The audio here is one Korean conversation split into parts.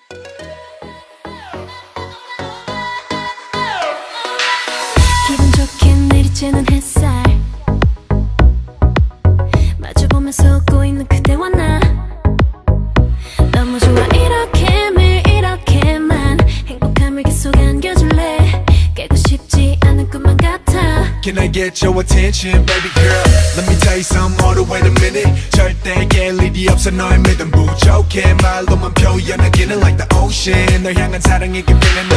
기분 좋게 내리쬐는 햇살 마주보면서 웃고 있는 그대와 나 너무 좋아 이렇게 매일 이렇게만 행복함을 계속 안겨줄래 깨고 싶지 않은 꿈만 같아 Can I get your attention, baby girl? Let me tell you something, hold on, wait a minute. 절대 깰 일이 없어 너의 믿음 부족해 말로만 표현하기는 like the ocean 널 향한 사랑이 깊이는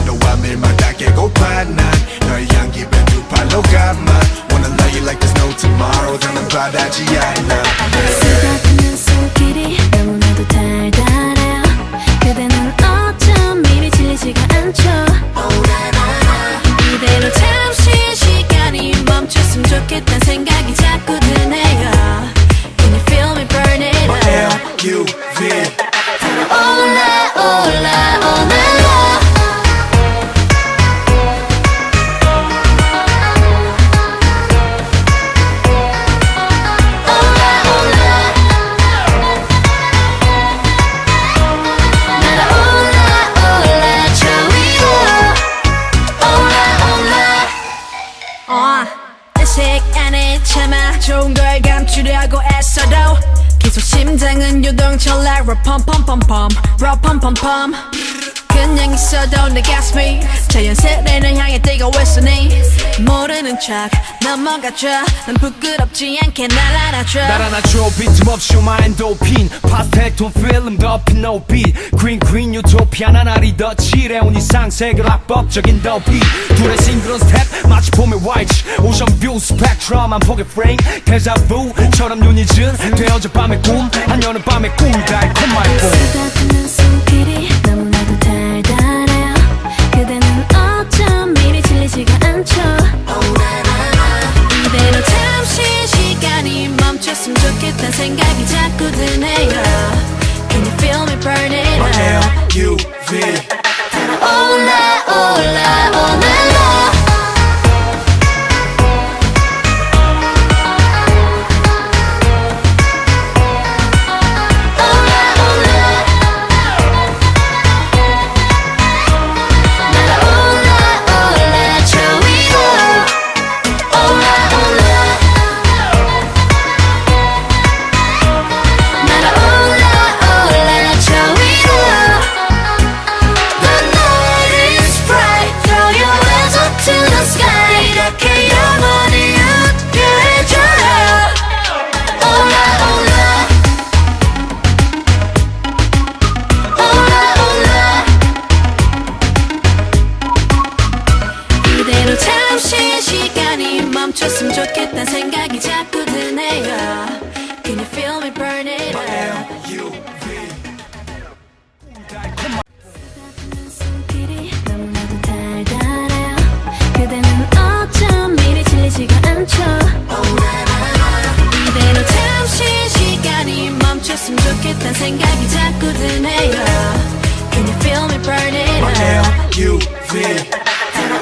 너와 밀마다 깨고파 난 너의 향기 뱉두 팔로 감아 Wanna love you like there's no tomorrow 더는 바라지 않아 쓰다듬는 손길이 너무나도 달달해요 그대는 어쩜 이리 질리지가 않죠 이대로 잠시 시간이 멈췄으면 좋겠단 생각이 자꾸 드네요 Can you feel me burning up L-U-V Hola hola hola 시간에 참아 좋은 걸 감추려고 애써도 계속 심장은 유동 철라 럼펌펌펌펌 럼펌펌펌 그냥 있어도 내 가슴이 자연스레 널 향해 뛰고 있으니 모르는 척 넘어가줘 난 부끄럽지 않게 날 안아줘 날 안아줘 빈틈없이 마인도핀 파스텔 톤 필름 덮인 노빛 Green Green 유토피아 나날이 더 칠해온 이상 세계로 합법적인 더비 둘의 싱그러운 스텝 마치 봄의 화이트 오션 뷰 스펙트럼 한 폭의 프레임 데자부처럼 눈이 진 되어져 밤의 꿈 한여름 밤의 꿈 달콤한 봄 쓰다듬는 손길이 너무나도 달달해요 그대는 어쩜 이리 질리지가 않죠 이대로 잠시 시간이 멈췄으면 좋겠단 생각이 자꾸 드네요 Can you feel me burning up L-U-V Hola hola hola 이대로 잠시 시간이 멈췄으면 좋겠단 생각이 자꾸 드네요 Can you feel me burning up L-U-V 쓰다듬는 손길이 너무나도 달달해요 그대는 어쩜 이리 질리지가 않죠 이대로 잠시 시간이 멈췄으면 좋겠단 생각이 자꾸 드네요 Can you feel me burning up L-U-V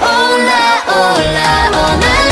Hola hola hola